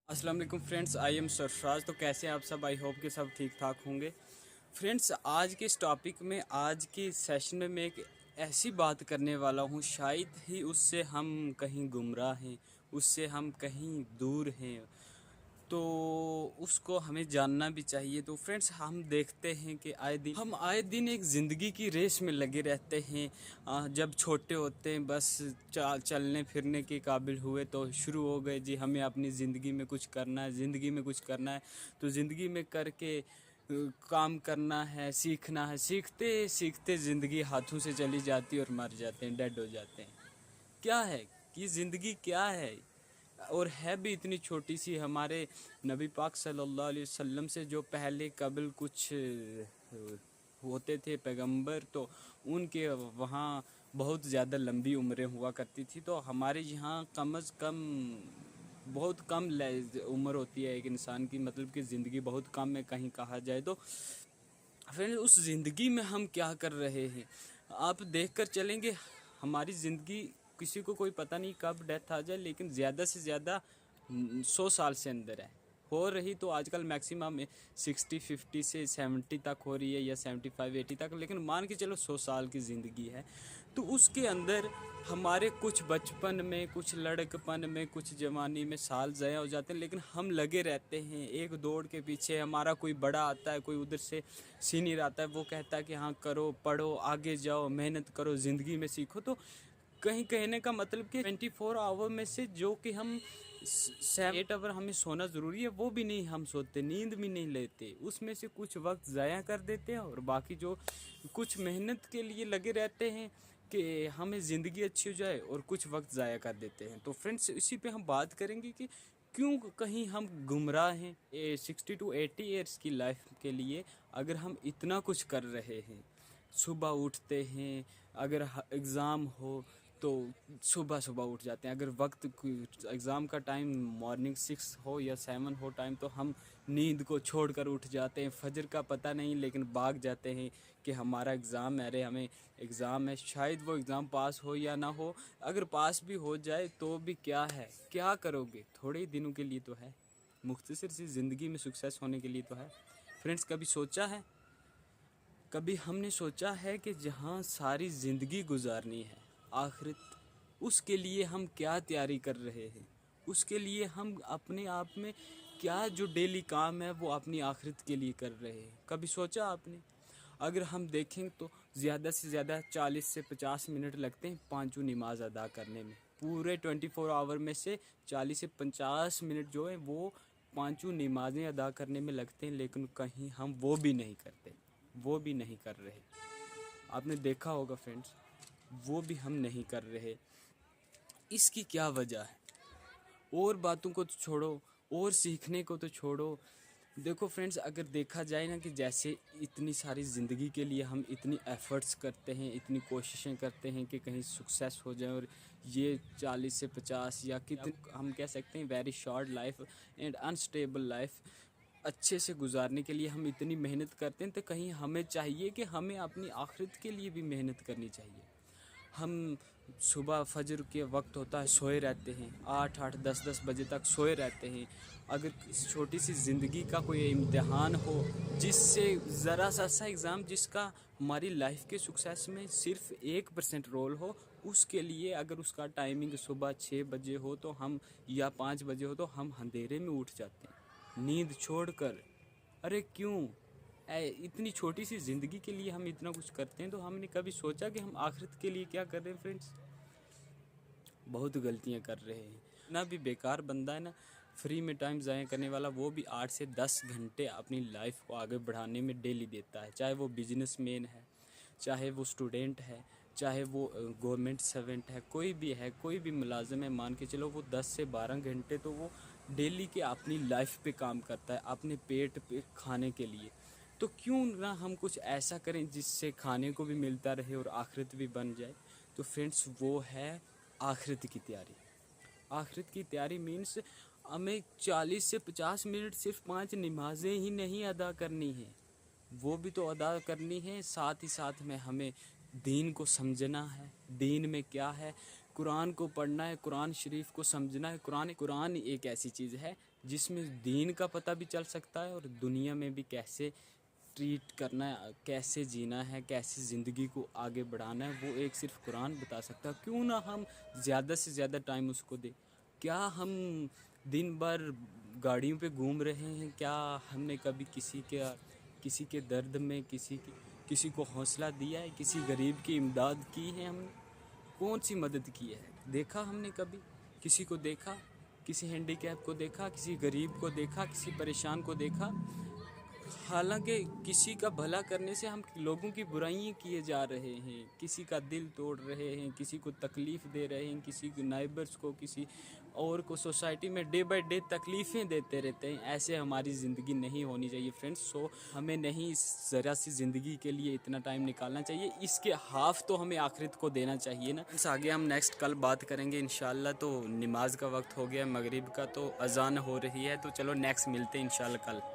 अस्सलाम वालेकुम friends, I am Sarfaraz. तो कैसे हैं आप सब? आई होप कि सब ठीक ठाक होंगे। फ्रेंड्स, आज के इस टॉपिक में, आज के सेशन में मैं एक ऐसी बात करने वाला हूँ, शायद ही उससे हम कहीं गुमराह हैं, उससे हम कहीं दूर हैं, तो उसको हमें जानना भी चाहिए। तो फ्रेंड्स, हम देखते हैं कि आए दिन एक ज़िंदगी की रेस में लगे रहते हैं। जब छोटे होते हैं, बस चलने फिरने के काबिल हुए तो शुरू हो गए, जी हमें अपनी ज़िंदगी में कुछ करना है, ज़िंदगी में कुछ करना है। तो ज़िंदगी में करके काम करना है, सीखना है। सीखते सीखते ज़िंदगी हाथों से चली जाती है और मर जाते हैं, डेड हो जाते हैं। क्या है कि ज़िंदगी क्या है, और है भी इतनी छोटी सी। हमारे नबी पाक सल्लल्लाहु अलैहि वसल्लम से जो पहले कबल कुछ होते थे पैगंबर, तो उनके वहाँ बहुत ज़्यादा लंबी उम्रें हुआ करती थी। तो हमारे यहाँ कम अज़ कम बहुत कम उम्र होती है एक इंसान की, मतलब कि ज़िंदगी बहुत कम है कहीं कहा जाए तो। फिर उस ज़िंदगी में हम क्या कर रहे हैं, आप देख कर चलेंगे। हमारी ज़िंदगी, किसी को कोई पता नहीं कब डेथ आ जाए, लेकिन ज़्यादा से ज़्यादा 100 साल से अंदर है। हो रही तो आजकल मैक्सिमम 60-50 से 70 तक हो रही है, या 75-80 तक, लेकिन मान के चलो 100 साल की ज़िंदगी है। तो उसके अंदर हमारे कुछ बचपन में, कुछ लड़कपन में, कुछ जवानी में साल ज़ाया हो जाते हैं, लेकिन हम लगे रहते हैं एक दौड़ के पीछे। हमारा कोई बड़ा आता है, कोई उधर से सीनियर आता है, वो कहता है कि हाँ करो, पढ़ो, आगे जाओ, मेहनत करो, ज़िंदगी में सीखो। तो कहीं कहने का मतलब कि 24 आवर में से जो कि हम 7-8 आवर हमें सोना ज़रूरी है, वो भी नहीं हम सोते, नींद भी नहीं लेते। उसमें से कुछ वक्त ज़ाया कर देते हैं, और बाकी जो कुछ मेहनत के लिए लगे रहते हैं कि हमें ज़िंदगी अच्छी हो जाए, और कुछ वक्त ज़ाया कर देते हैं। तो फ्रेंड्स, इसी पे हम बात करेंगे कि क्यों कहीं हम गुमराह हैं। 60 to 80 ईयर्स की लाइफ के लिए अगर हम इतना कुछ कर रहे हैं, सुबह उठते हैं, अगर एग्ज़ाम हो तो सुबह सुबह उठ जाते हैं। अगर वक्त एग्ज़ाम का टाइम मॉर्निंग 6 हो या 7 हो टाइम, तो हम नींद को छोड़कर उठ जाते हैं। फजर का पता नहीं, लेकिन भाग जाते हैं कि हमारा एग्ज़ाम है, अरे हमें एग्ज़ाम है। शायद वो एग्ज़ाम पास हो या ना हो, अगर पास भी हो जाए तो भी क्या है, क्या करोगे, थोड़े ही दिनों के लिए तो है, मुख्तसर सी ज़िंदगी में सक्सेस होने के लिए तो है। फ्रेंड्स, कभी सोचा है, कभी हमने सोचा है कि जहाँ सारी ज़िंदगी गुजारनी है, आखिरत, उसके लिए हम क्या तैयारी कर रहे हैं, उसके लिए हम अपने आप में क्या जो डेली काम है वो अपनी आखिरत के लिए कर रहे हैं? कभी सोचा आपने? अगर हम देखें तो ज़्यादा से ज़्यादा 40 से 50 मिनट लगते हैं पांचों नमाज अदा करने में। पूरे 24 आवर में से 40 से 50 मिनट जो है वो पांचों नमाज़ें अदा करने में लगते हैं, लेकिन कहीं हम वो भी नहीं करते, वो भी नहीं कर रहे। आपने देखा होगा फ्रेंड्स, वो भी हम नहीं कर रहे। इसकी क्या वजह है? और बातों को तो छोड़ो, और सीखने को तो छोड़ो। देखो फ्रेंड्स, अगर देखा जाए ना कि जैसे इतनी सारी ज़िंदगी के लिए हम इतनी एफ़र्ट्स करते हैं, इतनी कोशिशें करते हैं कि कहीं सक्सेस हो जाए, और ये 40 से 50 या कितने हम कह सकते हैं very short life and unstable life अच्छे से गुजारने के लिए हम इतनी मेहनत करते हैं, तो कहीं हमें चाहिए कि हमें अपनी आखिरत के लिए भी मेहनत करनी चाहिए। हम सुबह फजर के वक्त होता है, सोए रहते हैं, 8-8 10-10 बजे तक सोए रहते हैं। अगर इस छोटी सी ज़िंदगी का कोई इम्तिहान हो, जिससे ज़रा सा एग्ज़ाम जिसका हमारी लाइफ के सक्सेस में सिर्फ 1% रोल हो, उसके लिए अगर उसका टाइमिंग सुबह 6 बजे हो तो हम, या 5 बजे हो, तो हम अंधेरे में उठ जाते हैं नींद छोड़कर। अरे क्यों? इतनी छोटी सी ज़िंदगी के लिए हम इतना कुछ करते हैं, तो हमने कभी सोचा कि हम आखिरत के लिए क्या कर रहे हैं फ्रेंड्स? बहुत गलतियां कर रहे हैं। ना भी बेकार बंदा है ना, फ्री में टाइम ज़ाया करने वाला, वो भी 8 से 10 घंटे अपनी लाइफ को आगे बढ़ाने में डेली देता है। चाहे वो बिजनेसमैन है, चाहे वो स्टूडेंट है, चाहे वो गवर्नमेंट सर्वेंट है, कोई भी है, कोई भी मुलाजिम है, मान के चलो वो 10 से 12 घंटे तो वो डेली के अपनी लाइफ पे काम करता है, अपने पेट पे खाने के लिए। तो क्यों ना हम कुछ ऐसा करें जिससे खाने को भी मिलता रहे और आखिरत भी बन जाए। तो फ्रेंड्स, वो है आखिरत की तैयारी। आखिरत की तैयारी मीन्स हमें 40 से 50 मिनट सिर्फ 5 नमाज़ें ही नहीं अदा करनी है, वो भी तो अदा करनी है, साथ ही साथ में हमें दीन को समझना है। दीन में क्या है, कुरान को पढ़ना है, कुरान शरीफ को समझना है। कुरान एक ऐसी चीज़ है جس میں دین کا پتہ بھی چل سکتا ہے اور دنیا میں بھی کیسے ٹریٹ کرنا ہے، کیسے جینا ہے، کیسے زندگی کو آگے بڑھانا ہے، وہ ایک صرف قرآن بتا سکتا ہے۔ کیوں نہ ہم زیادہ سے زیادہ ٹائم اس کو دیں۔ کیا ہم دن بھر گاڑیوں پہ گھوم رہے ہیں؟ کیا ہم نے کبھی کسی کے درد میں کسی کو حوصلہ دیا ہے؟ کسی غریب کی امداد کی ہے ہم نے؟ کون سی مدد کی ہے؟ دیکھا ہم نے کبھی کسی کو دیکھا؟ کسی ہینڈی کیپ کو دیکھا؟ کسی غریب کو دیکھا؟ کسی پریشان کو دیکھا؟ حالانکہ کسی کا بھلا کرنے سے ہم لوگوں کی برائیاں کیے جا رہے ہیں، کسی کا دل توڑ رہے ہیں، کسی کو تکلیف دے رہے ہیں، کسی کو نائبرز کو، کسی اور کو سوسائٹی میں ڈے بائی ڈے تکلیفیں دیتے رہتے ہیں۔ ایسے ہماری زندگی نہیں ہونی چاہیے فرینڈس۔ سو ہمیں نہیں اس ذرا سی زندگی کے لیے اتنا ٹائم نکالنا چاہیے، اس کے ہاف تو ہمیں آخرت کو دینا چاہیے نا۔ آگے ہم نیکسٹ کل بات کریں گے انشاءاللہ۔ تو نماز کا وقت ہو گیا مغرب کا، تو اذان ہو رہی ہے، تو چلو نیکسٹ ملتے ہیں انشاءاللہ کل۔